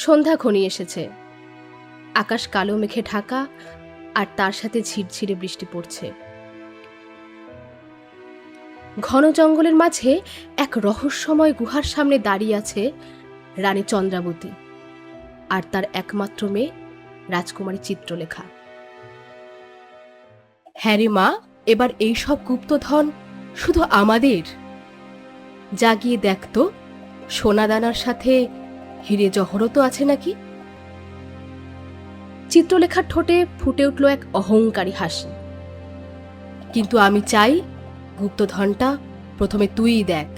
সন্ধ্যা ঘনিয়ে এসেছে। আকাশ কালো মেঘে ঢাকা, আর তার সাথে ঝিরঝিরে বৃষ্টি পড়ছে। ঘন জঙ্গলের মাঝে এক রহস্যময় গুহার সামনে দাঁড়িয়ে আছে রানী চন্দ্রাবতী আর তার একমাত্র মেয়ে রাজকুমারী চিত্রলেখা। হ্যাঁ রে মা, এবার এইসব গুপ্তধন শুধু আমাদের। জাগিয়ে দেখতো, সোনাদানার সাথে হিরে জহরতও আছে নাকি। চিত্রলেখার ঠোঁটে ফুটে উঠল এক অহংকারী হাসি। কিন্তু আমি চাই গুপ্তধনটা প্রথমে তুইই দেখ।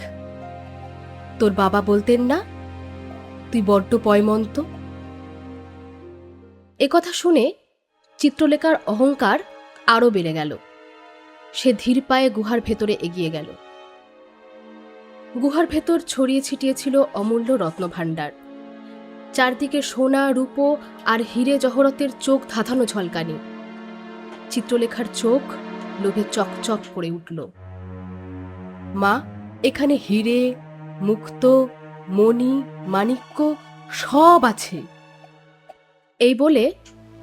তোর বাবা বলতেন না, তুই বড্ড পয়মন্ত। একথা শুনে চিত্রলেখার অহংকার আরো বেড়ে গেল। সে ধীর পায়ে গুহার ভেতরে এগিয়ে গেল। গুহার ভেতর ছড়িয়ে ছিটিয়ে ছিল অমূল্য রত্নভাণ্ডার। চারদিকে সোনা, রূপো আর হিরে জহরতের চোখ ধাঁধানো ঝলকানি। চিত্রলেখার চোখ লোভে চকচক করে উঠল। মা, এখানে হিরে, মুক্ত, মণি, মাণিক্য সব আছে। এই বলে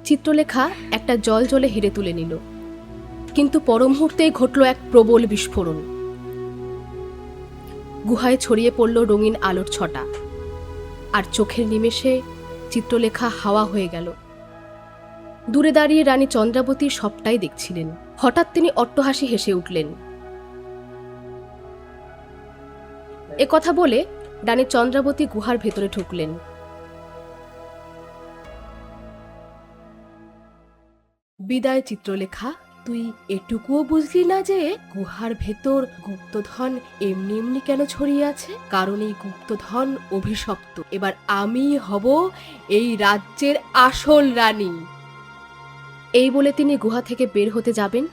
চিত্রলেখা একটা জলজলে হিরে তুলে নিল। কিন্তু পরমুহূর্তেই ঘটল এক প্রবল বিস্ফোরণ। গুহায় ছড়িয়ে পড়ল রঙিন আলোর ছটা, আর চোখের নিমেষে চিত্রলেখা হাওয়া হয়ে গেল। দূরে দাঁড়িয়ে রানী চন্দ্রাবতী সবটাই দেখছিলেন। হঠাৎ তিনি অট্টহাসি হেসে উঠলেন। এ কথা বলে রানী চন্দ্রাবতী গুহার ভেতরে ঢুকলেন। বিদায় চিত্রলেখা, তুই এটুকুও বুঝলি না যে গুহার ভেতর গুপ্তধন এমনি এমনি কেন ছড়িয়ে আছে? কারণ এই গুপ্তধন অভিশপ্ত। এবার আমি হব এই রাজ্যের আসল রানী। এই বলে তিনি গুহা থেকে বের হতে যাবেন,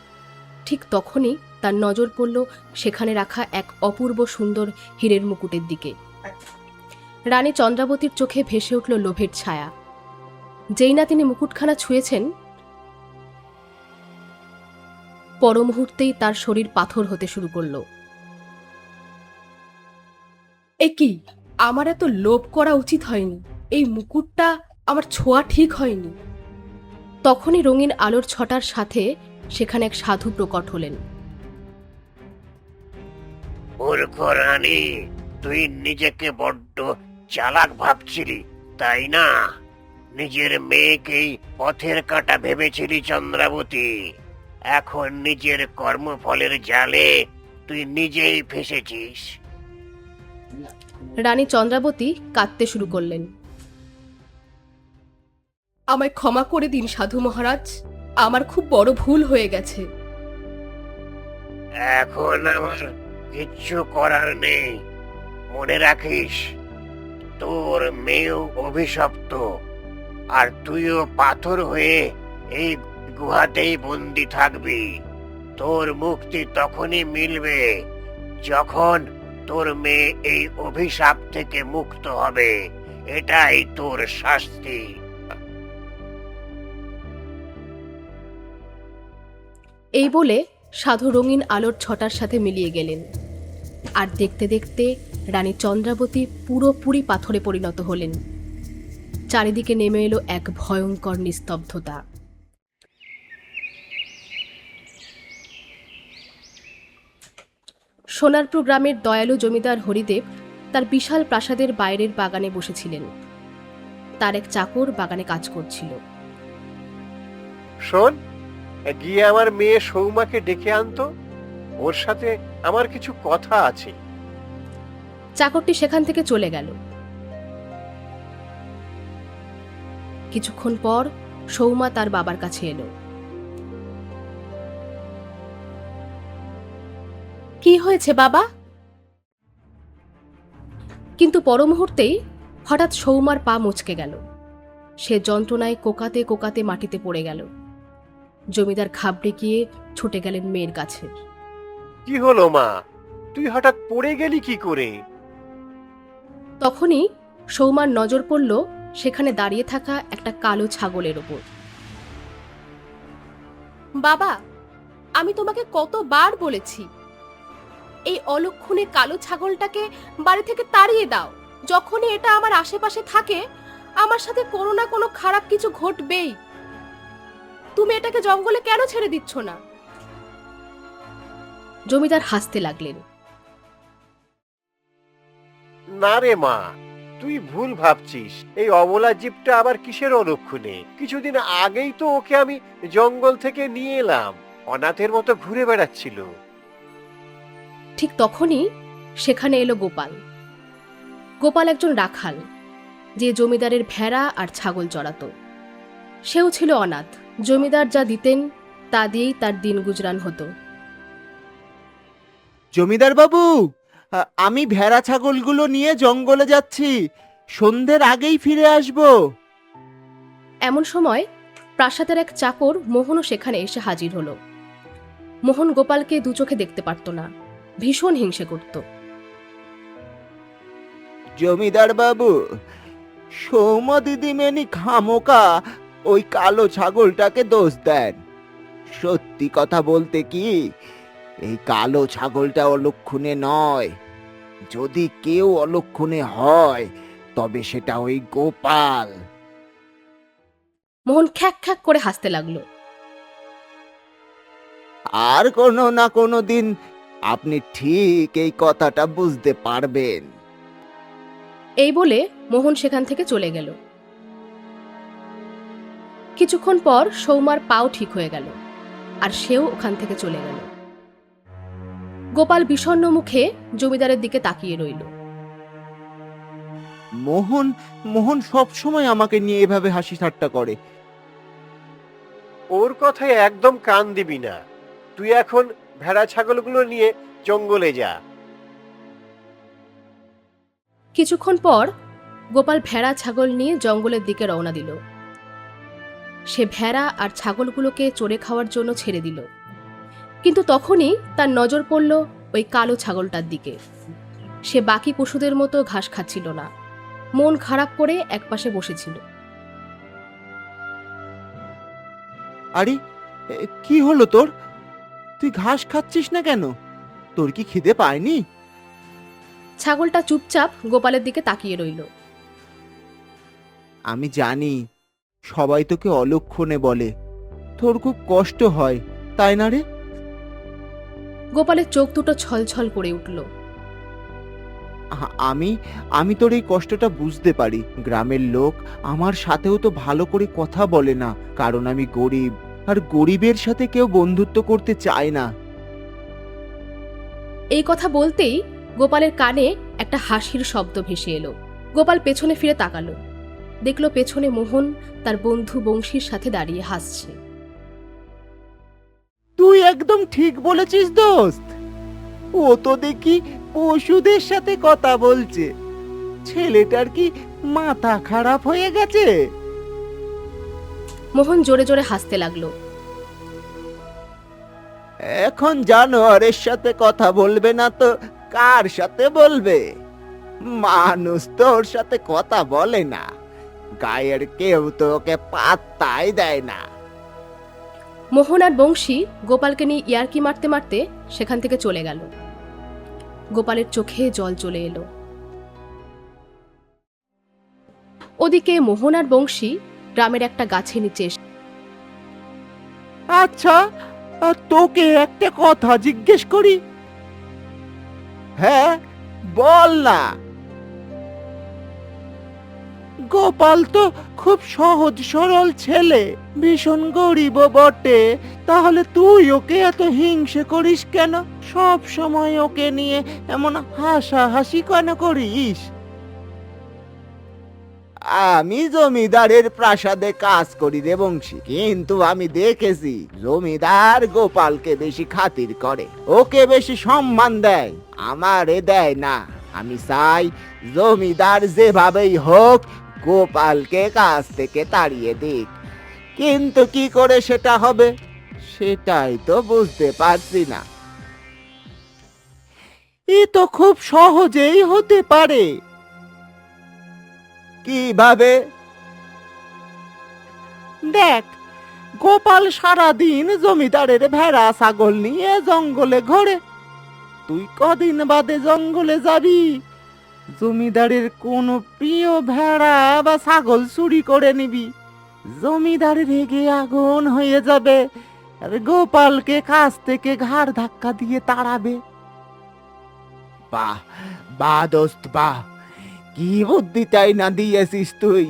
ঠিক তখনই তার নজর পড়ল সেখানে রাখা এক অপূর্ব সুন্দর হীরের মুকুটের দিকে। রানী চন্দ্রাবতীর চোখে ভেসে উঠল লোভের ছায়া। যেই না তিনি মুকুটখানা ছুঁয়েছেন, পর মুহূর্তেই তার শরীর পাথর হতে শুরু করল। এ কি, আমার এত লোভ করা উচিত হয়নি। এই মুকুটটা আমার ছোঁয়া ঠিক হয়নি। তখনই রঙিন আলোর ছটার সাথে সেখানে এক সাধু প্রকট হলেন। মূর্খ রানী, তুই নিজেকে বড্ড চালাক ভাবছিলি, তাই না? নিজের মেয়েকেই পথের কাঁটা ভেবেছিলি চন্দ্রাবতী। এখন নিজের কর্মফলের জালে তুই নিজেই ফেসেছিস। রানী চন্দ্রাবতী কাঁদতে শুরু করলেন। আমায় ক্ষমা করে দিন সাধু মহারাজ, আমার খুব বড় ভুল হয়ে গেছে। এখন আমার কিচ্ছু করার নেই। মনে রাখিস, তোর মেয়েও অভিশপ্ত, আর তুইও পাথর হয়ে এই গুহাতেই বন্দি থাকবি। তোর মুক্তি তখনই মিলবে যখন তোর মেয়ে এই অভিশাপ থেকে মুক্ত হবে। এটাই তোর শাস্তি। এই বলে সাধু রঙিন আলোর ছটার সাথে মিলিয়ে গেলেন, আর দেখতে দেখতে রানী চন্দ্রাবতী পুরোপুরি পাথরে পরিণত হলেন। চারিদিকে নেমে এলো এক ভয়ঙ্কর নিস্তব্ধতা। সোনারপুর গ্রামের দয়ালু জমিদার হরিদেব তার বিশাল প্রাসাদের বাইরের বাগানে বসেছিলেন। তার এক চাকর বাগানে কাজ করছিল। শোন, গিয়ে আমার মেয়ে সৌমাকে ডেকে আনতো, ওর সাথে আমার কিছু কথা আছে। চাকরটি সেখান থেকে চলে গেল। কিছুক্ষণ পর সৌমা তার বাবার কাছে এলো। কি হয়েছে বাবা? কিন্তু পর মুহূর্তেই হঠাৎ সৌমার পা মচকে গেল। সে যন্ত্রণায় কোকাতে কোকাতে মাটিতে পড়ে গেল। জমিদার ঘাবড়ে গিয়ে ছুটে গেলেন মেয়ের কাছে। কি হলো মা, তুই হঠাৎ পড়ে গেলি কি করে? তখনই সৌমার নজর পড়ল সেখানে দাঁড়িয়ে থাকা একটা কালো ছাগলের ওপর। বাবা, আমি তোমাকে কতবার বলেছি এই অলক্ষণে কালো ছাগলটাকে বাড়ি থেকে তাড়িয়ে দাও। যখনই এটা আমার আশেপাশে থাকে আমার সাথে কোনো না কোনো খারাপ কিছু ঘটবেই। তুমি এটাকে জঙ্গলে কেন ছেড়ে দিচ্ছ না? জমিদার হাসতে লাগলেন। না রে মা, তুই ভুল ভাবছিস। এই অবলা জীবটা আবার কিসের অলক্ষণে? কিছুদিন আগেই তো ওকে আমি জঙ্গল থেকে নিয়ে এলাম, অনাথের মতো ঘুরে বেড়াচ্ছিল। ঠিক তখনই সেখানে এলো গোপাল। গোপাল একজন রাখাল, যে জমিদারের ভেড়া আর ছাগল চড়াতো। সেও ছিল অনাথ। জমিদার যা দিতেন তা দিয়েই তার দিন গুজরান হতো। জমিদার বাবু, আমি ভেড়া ছাগলগুলো নিয়ে জঙ্গলে যাচ্ছি, সন্ধ্যের আগেই ফিরে আসব। এমন সময় প্রাসাদের এক চাকর মোহনও সেখানে এসে হাজির হলো। মোহন গোপালকে দু চোখে দেখতে পারত না, ভীষণ হিংসে করত। জমিদার বাবু, সৌম্য দিদিমণি খামোকা ওই কালো ছাগলটাকে দোষ দেন। সত্যি কথা বলতে কি, এই কালো ছাগলটা অলক্ষণে নয়। যদি কেউ অলক্ষণে হয় তবে সেটা ওই গোপাল। মোহন খ্যাক খ্যাক করে হাসতে লাগলো। আর কোনো না কোনো দিন আপনি ঠিক এই কথাটা বুঝতে পারবেন। এই বলে মোহন সেখান থেকে চলে গেল। কিছুক্ষণ পর সৌমার পাও ঠিক হয়ে গেল, আর সেও ওখান থেকে চলে গেল। গোপাল বিষণ্ণ মুখে জমিদারের দিকে তাকিয়ে রইল। মোহন মোহন সব সময় আমাকে নিয়ে এভাবে হাসি ঠাট্টা করে। ওর কথায় একদম কান দিবি না। তুই এখন ভেড়া ছাগলগুলো নিয়ে জঙ্গলে যা। কিছুক্ষণ পর গোপাল ভেড়া ছাগল নিয়ে জঙ্গলের দিকে রওনা দিল। সে ভেড়া আর ছাগলগুলোকে চড়ে খাওয়ার জন্য ছেড়ে দিল, কিন্তু তখনই তার নজর পড়ল ওই কালো ছাগলটার দিকে। সে বাকি পশুদের মতো ঘাস খাচ্ছিল না, মন খারাপ করে একপাশে বসেছিল। আরে, কি হলো তোর? তুই ঘাস খাচ্ছিস না কেন? তোর কি খিদে পায়নি? ছাগলটা চুপচাপ গোপালের দিকে তাকিয়ে রইল। আমি জানি সবাই তোকে অলক্ষণে বলে, তোর খুব কষ্ট হয়, তাই না রে? গোপালের চোখ দুটো ছলছল করে উঠল। আমি আমি তোর এই কষ্টটা বুঝতে পারি। গ্রামের লোক আমার সাথেও তো ভালো করে কথা বলে না, কারণ আমি গরিব, আর গরিবের সাথে কেউ বন্ধুত্ব করতে চায় না। এই কথা বলতেই গোপালের কানে একটা হাসির শব্দ ভেসে এলো। গোপাল পেছনে ফিরে তাকালো, দেখলো পেছনে মোহন তার বন্ধু বংশীর সাথে দাঁড়িয়ে হাসছে। তুই একদম ঠিক বলেছিস দোস্ত। ও তো দেখি পশুদের সাথে কথা বলছে। ছেলেটার কি মাথা খারাপ হয়ে গেছে? মোহন জোরে জোরে হাসতে লাগলো। এখন জানোয়ারের সাথে কথা বলবে না তো কার সাথে বলবে? মানুষ তো ওর সাথে কথা বলে না, গায়ের কেউ তো ওকে পাত্তাই দেয় না। মোহন আর বংশী গোপালকে নিয়ে ইয়ার্কি মারতে মারতে সেখান থেকে চলে গেল। গোপালের চোখে জল চলে এলো। ওদিকে মোহন আর বংশী গ্রামের একটা গাছের নিচে আচ্ছা, তোকে একটা কথা জিজ্ঞেস করি। হ্যাঁ, বল না। গোপাল তো খুব সহজ সরল ছেলে, ভীষণ গরিব বটে। তাহলে তুই ওকে এত হিংসে করিস কেন? সব সময় ওকে নিয়ে এমন হাসাহাসি কেন করিস? আমি জমিদারের প্রাসাদে কাজ করি রে বংশী, কিন্তু আমি দেখেছি জমিদার গোপালকে বেশি খাতির করে, ওকে বেশি সম্মান দেয়, আমারে দেয় না। আমি চাই জমিদার যেভাবেই হোক গোপালকে কাজ থেকে তাড়িয়ে দিক, কিন্তু কি করে সেটা হবে সেটাই তো বুঝতে পারছি না। এ তো খুব সহজেই হতে পারে। কিভাবে? দেখ, গোপাল সারাদিন জমিদারের ভেড়া ছাগল নিয়ে জঙ্গলে ঘোরে। তুই কদিন বাদে জঙ্গলে যাবি, জমিদারের কোনো প্রিয় ভেড়া বা ছাগল চুরি করে নিবি, জমিদার রেগে আগুন হয়ে যাবে আর গোপালকে কাছ থেকে ঘাড় ধাক্কা দিয়ে তাড়াবে। বাহ বাহ দোস্ত বাহ, কি বুদ্ধিটাই না দিয়েছিস তুই।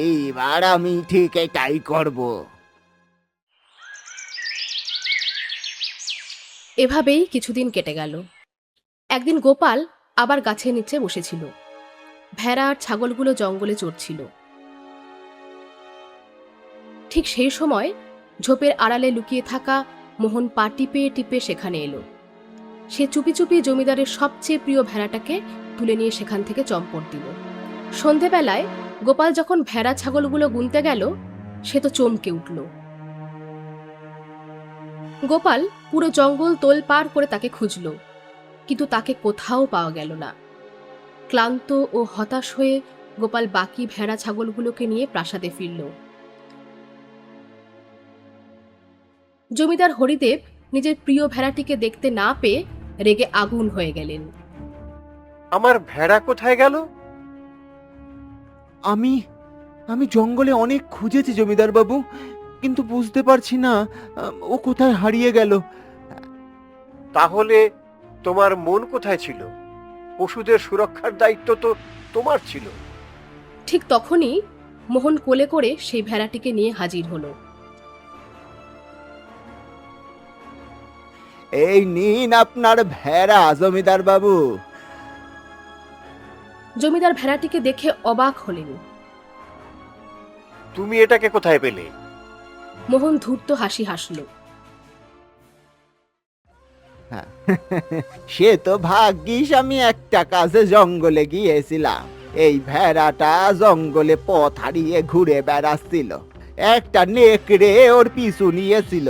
এইবার আমি ঠিক এটাই করব। এভাবেই কিছুদিন কেটে গেল। একদিন গোপাল আবার গাছের নিচে বসেছিল। ভেড়া আর ছাগলগুলো জঙ্গলে চড়ছিল। ঠিক সেই সময় ঝোপের আড়ালে লুকিয়ে থাকা মোহন পা টিপে টিপে সেখানে এলো। সে চুপি চুপি জমিদারের সবচেয়ে প্রিয় ভেড়াটাকে তুলে নিয়ে সেখান থেকে চম্পট দিল। সন্ধেবেলায় গোপাল যখন ভেড়া ছাগলগুলো গুনতে গেল, সে তো চমকে উঠল। গোপাল পুরো জঙ্গল তোলপাড় করে তাকে খুঁজল, কিন্তু তাকে কোথাও পাওয়া গেল না। ক্লান্ত ও হতাশ হয়ে গোপাল বাকি ভেড়া ছাগলগুলোকে নিয়ে প্রাসাদে ফিরল। জমিদার হরিদেব নিজের প্রিয় ভেড়াটিকে দেখতে না পেয়ে রেগে আগুন হয়ে গেলেন। আমার ভেড়া কোথায় গেল? আমি আমি জঙ্গলে অনেক খুঁজেছি জমিদার বাবু, কিন্তু বুঝতে পারছি না ও কোথায় হারিয়ে গেল। তাহলে তোমার মন কোথায় ছিল? পশুদের সুরক্ষার দায়িত্ব তো তোমার ছিল। ঠিক তখনই মোহন কোলে করে সেই ভেড়াটিকে নিয়ে হাজির হলো। এই নিন আপনার ভেড়া জমিদার বাবু। জমিদার ভেড়াটিকে দেখে অবাক হলেন। তুমি এটাকে কোথায় পেলে? মোহন ধূর্ত হাসি হাসল। সে তো ভাগ্যিস আমি একটা কাজে জঙ্গলে গিয়েছিলাম। এই ভেড়াটা জঙ্গলে পথ হারিয়ে ঘুরে বেড়াচ্ছিল, একটা নেকড়ে ওর পিছু নিয়েছিল।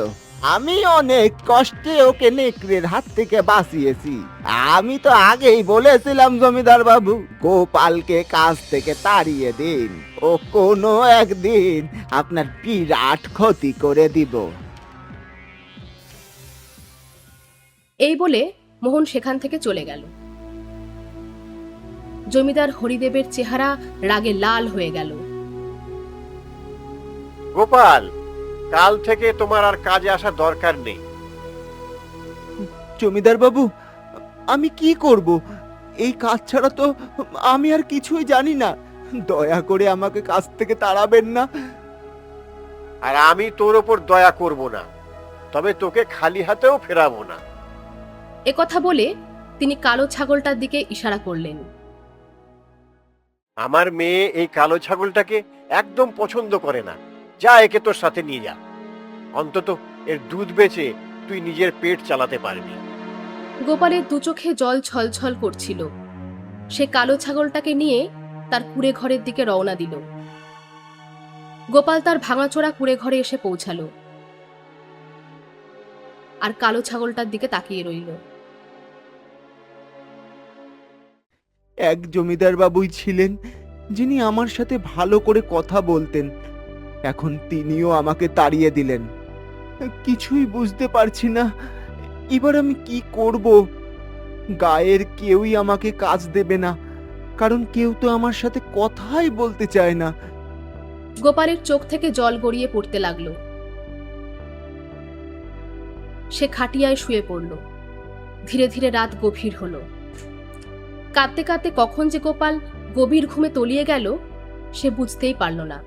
আমি অনেক কষ্টে ওকে নেকড়ের হাত থেকে বাঁচিয়েছি। আমি তো আগেই বলেছিলাম জমিদার বাবু, গোপালকে কাছ থেকে তাড়িয়ে দিন, ও কোনো একদিন আপনার বিরাট ক্ষতি করে দিব। এই বলে মোহন সেখান থেকে চলে গেল। জমিদার হরিদেবের চেহারা রাগে লাল হয়ে গেল। গোপাল, কাল থেকে তোমার আর কাজে আসার দরকার নেই। জমিদার বাবু, আমি কি করব? এই কাজ ছাড়া তো আমি আর কিছুই জানি না। দয়া করে আমাকে কাজ থেকে তাড়াবেন না। আর আমি তোর ওপর দয়া করব না, তবে তোকে খালি হাতেও ফেরাবো না। একথা বলে তিনি কালো ছাগলটার দিকে ইশারা করলেন। আমার মেয়ে এই কালো ছাগলটাকে একদম পছন্দ করে না। যা, একে তোর সাথে নিয়ে যা। অন্তত এর দুধ বেচে তুই নিজের পেট চালাতে পারবি। গোপালের দু চোখে জল ছলছল করছিল। সে কালো ছাগলটাকে নিয়ে তার কুঁড়ে ঘরের দিকে রওনা দিল। গোপাল তার ভাঙাচোরা কুঁড়ে ঘরে এসে পৌঁছালো, আর কালো ছাগলটার দিকে তাকিয়ে রইল। এক জমিদার বাবুই ছিলেন যিনি আমার সাথে ভালো করে কথা বলতেন, এখন তিনিও আমাকে তাড়িয়ে দিলেন। কিছুই বুঝতে পারছি না, এবার আমি কি করব? গায়ের কেউই আমাকে কাজ দেবে না, কারণ কেউ তো আমার সাথে কথাই বলতে চায় না। গোপালের চোখ থেকে জল গড়িয়ে পড়তে লাগলো। সে খাটিয়ায় শুয়ে পড়ল। ধীরে ধীরে রাত গভীর হলো। কাঁদতে কাঁদতে কখন যে গোপাল গভীর ঘুমে তলিয়ে গেল সে বুঝতেই পারল না।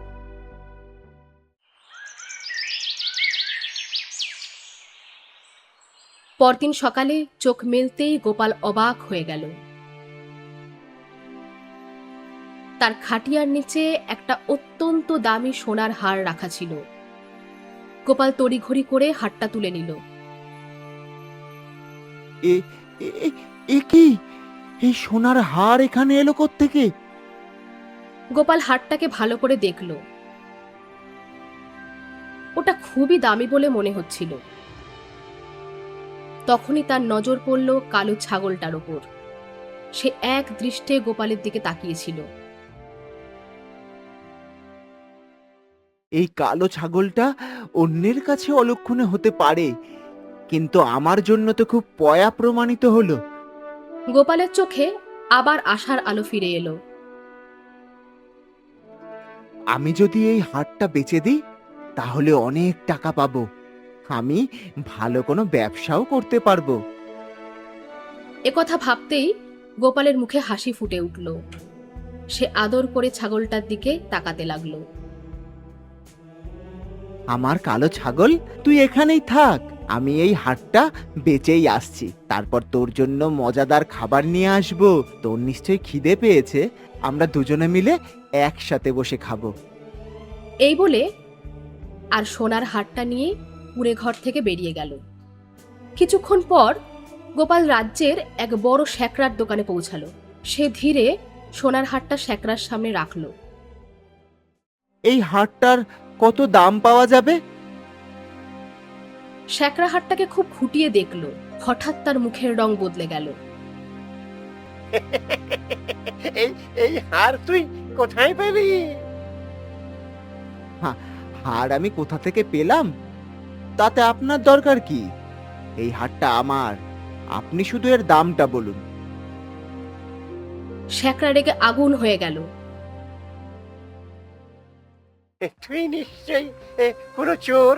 পরদিন সকালে চোখ মেলতেই গোপাল অবাক হয়ে গেল। তার খাটিয়ার নিচে একটা অত্যন্ত দামি সোনার হার রাখা ছিল। গোপাল তড়িঘড়ি করে হারটা তুলে নিল। এ কি? এই সোনার হার এখানে এলো কোত্থেকে? গোপাল হারটাকে ভালো করে দেখল। ওটা খুবই দামি বলে মনে হচ্ছিল। তখনই তার নজর পড়ল কালো ছাগলটার ওপর। সে এক দৃষ্টে গোপালের দিকে তাকিয়েছিল। এই কালো ছাগলটা অন্যের কাছে অলক্ষণে হতে পারে, কিন্তু আমার জন্য তো খুব পয়া প্রমাণিত হলো। গোপালের চোখে আবার আশার আলো ফিরে এলো। আমি যদি এই হাটটা বেচে দিই তাহলে অনেক টাকা পাবো। আমি ভালো কোনো ব্যবসাও করতে পারবো। একথা ভাবতেই গোপালের মুখে হাসি ফুটে উঠল। সে আদর করে ছাগলটার দিকে তাকাতে লাগলো। আমার কালো ছাগল, তুই এখানেই থাক। আমি এই হাটটা বেচেই আসছি, তারপর তোর জন্য মজাদার খাবার নিয়ে আসবো। তোর নিশ্চয়ই খিদে পেয়েছে, আমরা দুজনে মিলে একসাথে বসে খাবো। এই বলে আর সোনার হাটটা নিয়ে কুঁড়ে ঘর থেকে বেরিয়ে গেল। কিছুক্ষণ পর গোপাল রাজ্যের এক বড় শ্যাকরার দোকানে পৌঁছালো। সে ধীরে সোনার হাটটা শ্যাকরার সামনে রাখলো। এই হাটটার কত দাম পাওয়া যাবে? শ্যাকরা হাটটাকে খুব খুঁটিয়ে দেখলো। হঠাৎ তার মুখের রং বদলে গেল। এই এই হার তুই কোথায় পেলি? হার আমি কোথা থেকে পেলাম তাতে আপনার দরকার কি? এই হাটটা আমার, আপনি শুধু এর দামটা বলুন। শ্যাকরা রেগে আগুন হয়ে গেল। তুই নিশ্চয়ই কোনো চোর।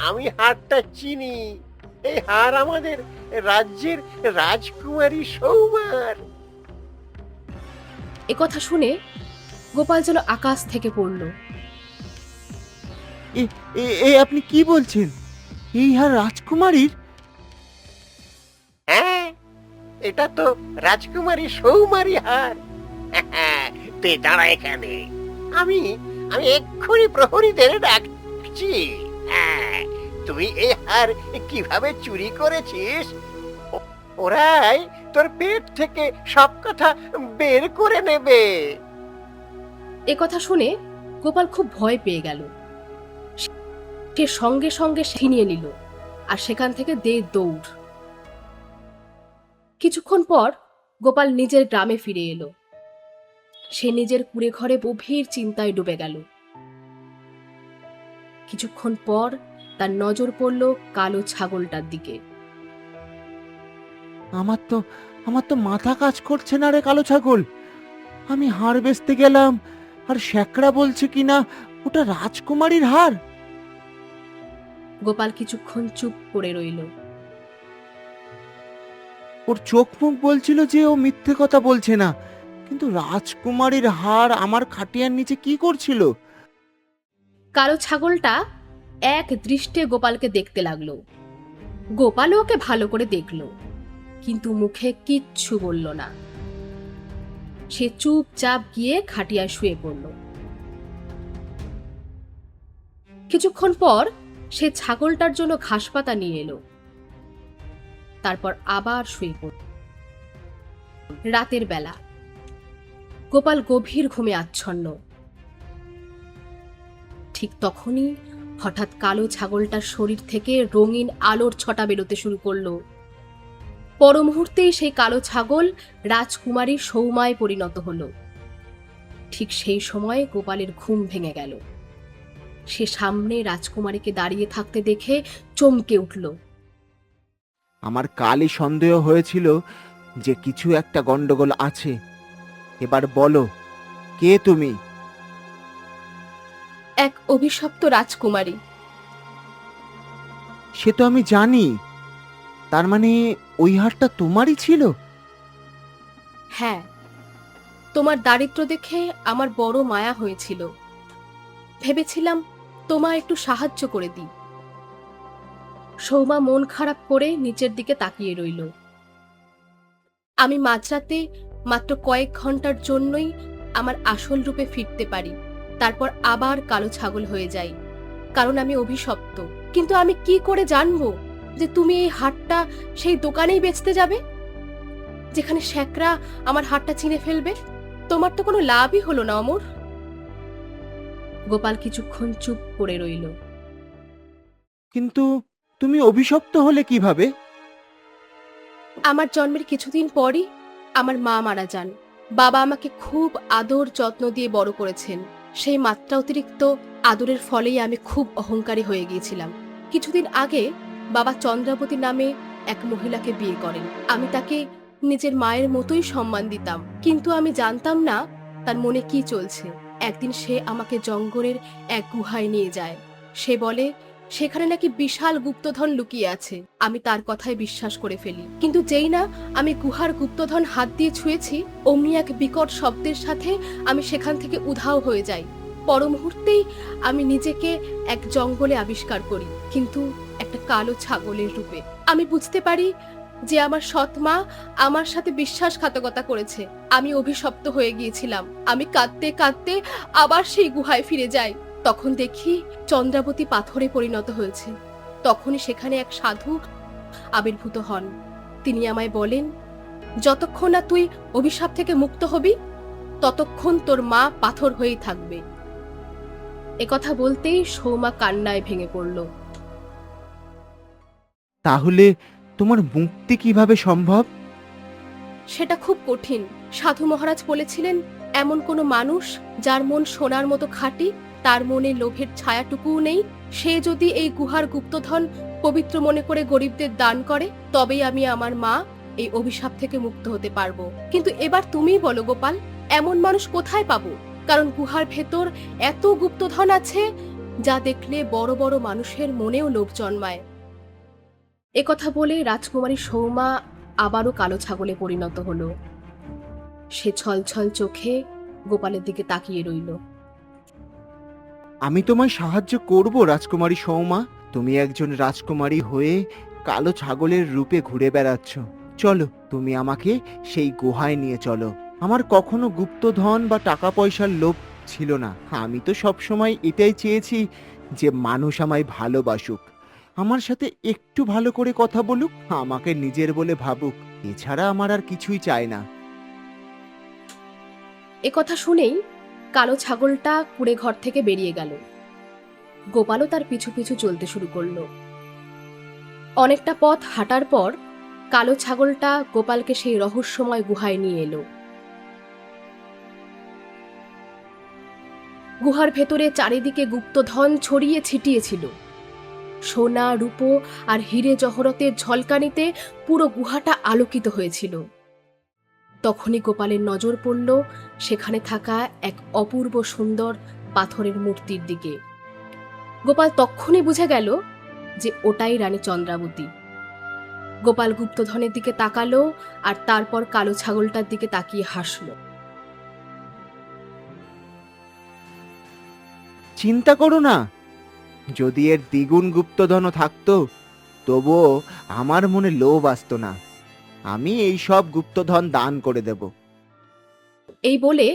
আমি হারটা চিনি। এই হার আমাদের রাজ্যের রাজকুমারী সৌমার। একথা শুনে গোপাল যেন আকাশ থেকে পড়ল। এ আপনি কি বলছেন? এই হার রাজকুমারীর? হ্যাঁ, এটা তো রাজকুমারী সৌমারী হার। তে দাঁড়া এখানে, আমি আমি এক্ষুনি প্রহরীদের ডাকছি। হ্যাঁ, তুই এই হার কিভাবে চুরি করেছিস ওরাই তোর পেট থেকে সব কথা বের করে নেবে। একথা শুনে গোপাল খুব ভয় পেয়ে গেল। সে সঙ্গে সঙ্গে ছিনিয়ে নিল আর সেখান থেকে দে দৌড়। কিছুক্ষণ পর গোপাল নিজের গ্রামে ফিরে এলো। সে নিজের কুঁড়ে ঘরে গভীর চিন্তায় ডুবে গেল। কিছুক্ষণ পর তার নজর পড়ল কালো ছাগলটার দিকে। আমার তো মাথা কাজ করছে না রে কালো ছাগল। আমি হার বেচতে গেলাম আর শ্যাকরা বলছে কিনা ওটা রাজকুমারীর হার। গোপাল কিছুক্ষণ চুপ করে রইল। ওর চোখ মুখ বলছিল যে ও মিথ্যে কথা বলছে না, কিন্তু রাজকুমারীর হার আমার খাটিয়ার নিচে কি করছিল? কালো ছাগলটা এক দৃষ্টে গোপালকে দেখতে লাগলো। গোপালও ওকে ভালো করে দেখলো, কিন্তু মুখে কিচ্ছু বলল না। সে চুপচাপ গিয়ে খাটিয়ায় শুয়ে পড়ল। কিছুক্ষণ পর সে ছাগলটার জন্য ঘাস পাতা নিয়ে এলো। তারপর আবার শুয়ে পড়ল। রাতের বেলা গোপাল গভীর ঘুমে আচ্ছন্ন। ঠিক তখনই হঠাৎ কালো ছাগলটার শরীর থেকে রঙিন আলোর ছটা বেরোতে শুরু করলো। পর মুহূর্তেই সেই কালো ছাগল রাজকুমারী সৌমায় পরিণত হলো। ঠিক সেই সময় গোপালের ঘুম ভেঙে গেল। সে সামনে রাজকুমারীকে দাঁড়িয়ে থাকতে দেখে চমকে উঠল। আমার কালই সন্দেহ হয়েছিল যে কিছু একটা গন্ডগোল আছে। এবার বলো, কে তুমি? এক অভিশপ্ত রাজকুমারী। সে তো আমি জানি। তার মানে ওই হারটা তোমারই ছিল? হ্যাঁ, তোমার দারিদ্র্য দেখে আমার বড় মায়া হয়েছিল। ভেবেছিলাম তোমায় একটু সাহায্য করে দিই। সৌমা মন খারাপ করে নিচের দিকে তাকিয়ে রইল। আমি মাঝরাতে মাত্র কয়েক ঘন্টার জন্যই আমার আসল রূপে ফিরতে পারি, তারপর আবার কালো ছাগল হয়ে যাই, কারণ আমি অভিশপ্ত। কিন্তু আমি কি করে জানবো যে তুমি এই হাটটা সেই দোকানেই বেচতে যাবে যেখানে শ্যাকরা আমার হাটটা চিনে ফেলবে? তোমার তো কোনো লাভই হলো না অমর। গোপাল কিছুক্ষণ চুপ করে রইল। কিন্তু তুমি অভিশপ্ত হলে কিভাবে? আমার জন্মের কিছুদিন পরই আমার মা মারা যান। বাবা আমাকে খুব আদর যত্ন দিয়ে বড় করেছেন। সেই মাত্রা অতিরিক্ত আদরের ফলেই আমি খুব অহংকারী হয়ে গিয়েছিলাম। কিছুদিন আগে বাবা চন্দ্রাবতী নামে এক মহিলাকে বিয়ে করেন। আমি তাকে নিজের মায়ের মতোই সম্মান দিতাম, কিন্তু আমি জানতাম না তার মনে কি চলছে। একদিন সে আমাকে জঙ্গলের এক গুহায় নিয়ে যায়। সে বলে সেখানে নাকি বিশাল গুপ্তধন লুকিয়ে আছে। আমি তার কথায় বিশ্বাস করে ফেলি, কিন্তু যেই না আমি গুহার গুপ্তধন হাত দিয়ে ছুঁয়েছি, অমনি এক বিকট শব্দের সাথে আমি সেখান থেকে উধাও হয়ে যাই। পর মুহূর্তেই আমি নিজেকে এক জঙ্গলে আবিষ্কার করি, কিন্তু একটা কালো ছাগলের রূপে। আমি বুঝতে পারি যে আমার সৎ মা আমার সাথে বিশ্বাসঘাতকতা করেছে। আমি অভিশপ্ত হয়ে গিয়েছিলাম। আমি কাঁদতে কাঁদতে আবার সেই গুহায় ফিরে যাই। তখন দেখি চন্দ্রাবতী পাথরে পরিণত হয়েছে। তখনই সেখানে এক সাধু আবির্ভূত হন। তিনি আমায় বলেন, যতক্ষণ না তুই অভিশাপ থেকে মুক্ত হবি, ততক্ষণ তোর মা পাথর হয়েই থাকবে। একথা বলতেই সৌমা কান্নায় ভেঙে পড়ল। তাহলে তোমার মুক্তি কিভাবে সম্ভব? সেটা খুব কঠিন। সাধু মহারাজ বলেছিলেন, এমন কোনো মানুষ যার মন সোনার মতো খাঁটি, তার মনে লোভের ছায়াটুকুও নেই, সে যদি এই গুহার গুপ্তধন পবিত্র মনে করে গরিবদের দান করে, তবেই আমি আমার মা এই অভিশাপ থেকে মুক্ত হতে পারবো। কিন্তু এবার তুমিই বলো গোপাল, এমন মানুষ কোথায় পাবো? কারণ গুহার ভেতর এত গুপ্তধন আছে যা দেখলে বড় বড় মানুষের মনেও লোভ জন্মায়। একথা বলে রাজকুমারী সৌমা আবারও কালো ছাগলে পরিণত হলো। সে ছলছল চোখে গোপালের দিকে তাকিয়ে রইল। আমি তোমায় সাহায্য করব রাজকুমারী সৌমা। তুমি একজন রাজকুমারী হয়ে কালো ছাগলের রূপে ঘুরে বেড়াচ্ছ। চলো, তুমি আমাকে সেই গুহায় নিয়ে চলো। আমার কখনো গুপ্তধন বা টাকা পয়সার লোভ ছিল না। আমি তো সবসময় এটাই চেয়েছি যে মানুষ আমায় ভালোবাসুক, আমার সাথে একটু ভালো করে কথা বলুক, আমাকে নিজের বলে ভাবুক। এছাড়া আমার আর কিছুই চাই না। একথা শুনেই কালো ছাগলটা কুড়ে ঘর থেকে বেরিয়ে গেল। গোপালও তার পিছু পিছু চলতে শুরু করলো। অনেকটা পথ হাঁটার পর কালো ছাগলটা গোপালকে সেই রহস্যময় গুহায় নিয়ে এলো। গুহার ভেতরে চারিদিকে গুপ্তধন ছড়িয়ে ছিটিয়ে ছিল। সোনা, রূপো আর হিরে জহরতের ঝলকানিতে পুরো গুহাটা আলোকিত হয়েছিল। তখনই গোপালের নজর পড়ল সেখানে থাকা এক অপূর্ব সুন্দর পাথরের মূর্তির দিকে। গোপাল তক্ষুনি বুঝে গেল যে ওটাই রানী চন্দ্রাবতী। গোপাল গুপ্তধনের দিকে তাকালো আর তারপর কালো ছাগলটার দিকে তাকিয়ে হাসল। চিন্তা করো না, যদি এর দ্বিগুণ গুপ্তধনও থাকতো, তবুও আমার মনে লোভ আসতো না। আমি এই সব গুপ্তধন দান করে দেব। এই বলে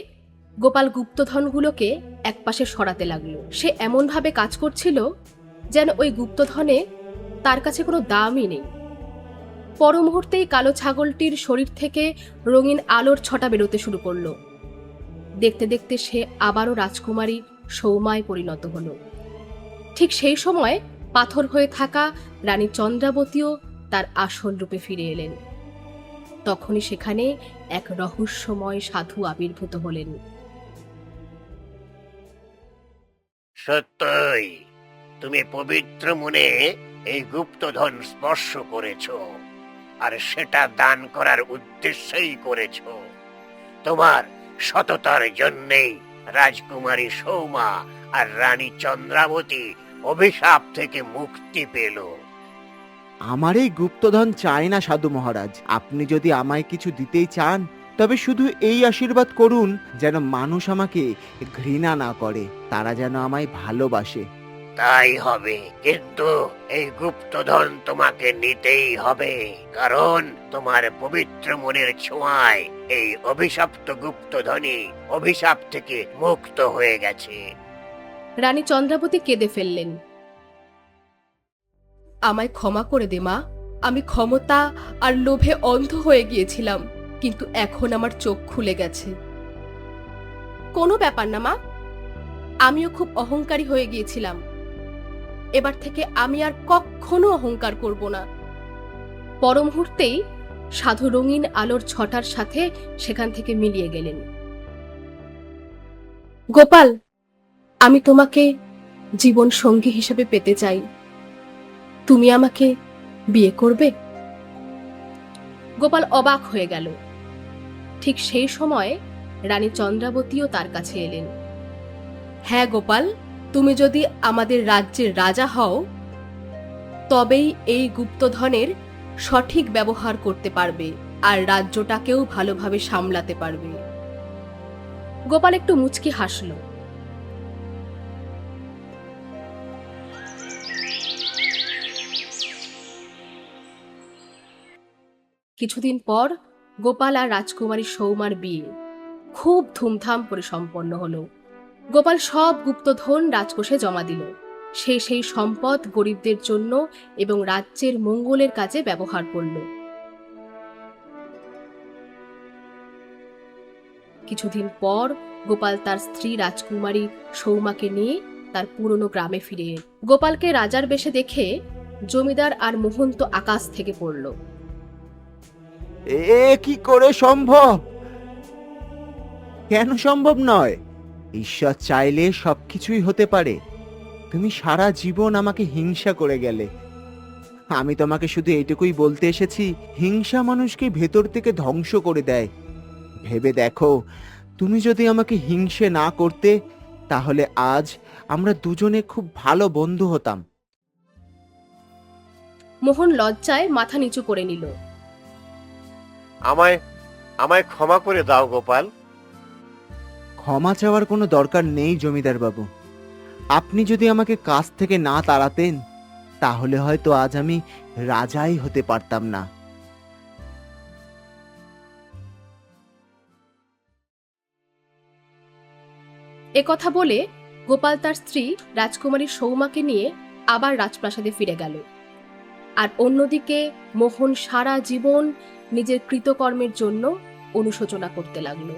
গোপাল গুপ্তধনগুলোকে একপাশে সরাতে লাগলো। সে এমনভাবে কাজ করছিল যেন ওই গুপ্তধনে তার কাছে কোনো দামই নেই। পর মুহূর্তেই কালো ছাগলটির শরীর থেকে রঙিন আলোর ছটা বেরোতে শুরু করলো। দেখতে দেখতে সে আবারও রাজকুমারী সৌমায় পরিণত হলো। ঠিক সেই সময় পাথর হয়ে থাকা রানী চন্দ্রাবতীও তার আসল রূপে ফিরে এলেন। তখনই সেখানে এক রহস্যময় সাধু আবির্ভূত হলেন। সত্যই তুমি পবিত্র মনে এই গুপ্তধন স্পর্শ করেছো, আর সেটা দান করার উদ্দেশ্যেই করেছো। তোমার সততার জন্যেই রাজকুমারী সৌমা আর রানী চন্দ্রাবতী অভিশাপ থেকে মুক্তি পেল। আমার এই গুপ্তধন চাই না সাধু মহারাজ। আপনি যদি আমায় কিছু দিতেই চান, তবে শুধু এই আশীর্বাদ করুন যেন মানুষ আমাকে ঘৃণা না করে, তারা যেন আমায় ভালোবাসে। তাই হবে, কিন্তু এই গুপ্তধন তোমাকে নিতেই হবে, কারণ তোমার পবিত্র মনের ছোঁয়ায় এই অভিশপ্ত গুপ্তধনই অভিশাপ থেকে মুক্ত হয়ে গেছে। রানী চন্দ্রাবতী কেঁদে ফেললেন। আমায় ক্ষমা করে দে মা, আমি ক্ষমতা আর লোভে অন্ধ হয়ে গিয়েছিলাম, কিন্তু এখন আমার চোখ খুলে গেছে। কোনো ব্যাপার না মা, আমিও খুব অহংকারী হয়ে গিয়েছিলাম। এবার থেকে আমি আর কখনো অহংকার করব না। পর মুহূর্তেই সাধু রঙিন আলোর ছটার সাথে সেখান থেকে মিলিয়ে গেলেন। গোপাল, আমি তোমাকে জীবন সঙ্গী হিসেবে পেতে চাই। তুমি আমাকে বিয়ে করবে? গোপাল অবাক হয়ে গেল। ঠিক সেই সময় রানী চন্দ্রাবতীও তার কাছে এলেন। হ্যাঁ গোপাল, তুমি যদি আমাদের রাজ্যের রাজা হও তবেই এই গুপ্তধনের সঠিক ব্যবহার করতে পারবে আর রাজ্যটাকেও ভালোভাবে সামলাতে পারবে। গোপাল একটু মুচকি হাসল। কিছুদিন পর গোপাল আর রাজকুমারী সৌমার বিয়ে খুব ধুমধাম করে সম্পন্ন হলো। গোপাল সব গুপ্তধন রাজকোষে জমা দিল। সে সেই সম্পদ গরিবদের জন্য এবং রাজ্যের মঙ্গলের কাজে ব্যবহার করল। কিছুদিন পর গোপাল তার স্ত্রী রাজকুমারী সৌমাকে নিয়ে তার পুরনো গ্রামে ফিরে এল। গোপালকে রাজার বেশে দেখে জমিদার আর মোহন তো আকাশ থেকে পড়ল। এ কি করে সম্ভব? কেন সম্ভব নয়? ঈশ্বর চাইলে সবকিছুই হতে পারে। তুমি সারা জীবন আমাকে হিংসা করে গেলে। আমি তোমাকে শুধু এইটুকুই বলতে এসেছি, হিংসা মানুষকে ভেতর থেকে ধ্বংস করে দেয়। ভেবে দেখো, তুমি যদি আমাকে হিংসে না করতে তাহলে আজ আমরা দুজনে খুব ভালো বন্ধু হতাম। মোহন লজ্জায় মাথা নিচু করে নিল। আমায় আমায় ক্ষমা করে দাও গোপাল। ক্ষমা চাওয়ার কোনো দরকার নেই জমিদার বাবু। আপনি যদি আমাকে কাজ থেকে না তাড়াতেন তাহলে হয়তো আজ আমি রাজাই হতে পারতাম না। একথা বলে গোপাল তার স্ত্রী রাজকুমারী সৌমাকে নিয়ে আবার রাজপ্রাসাদে ফিরে গেল। আর অন্যদিকে মোহন সারা জীবন নিজের কৃতকর্মের জন্য অনুশোচনা করতে লাগলো।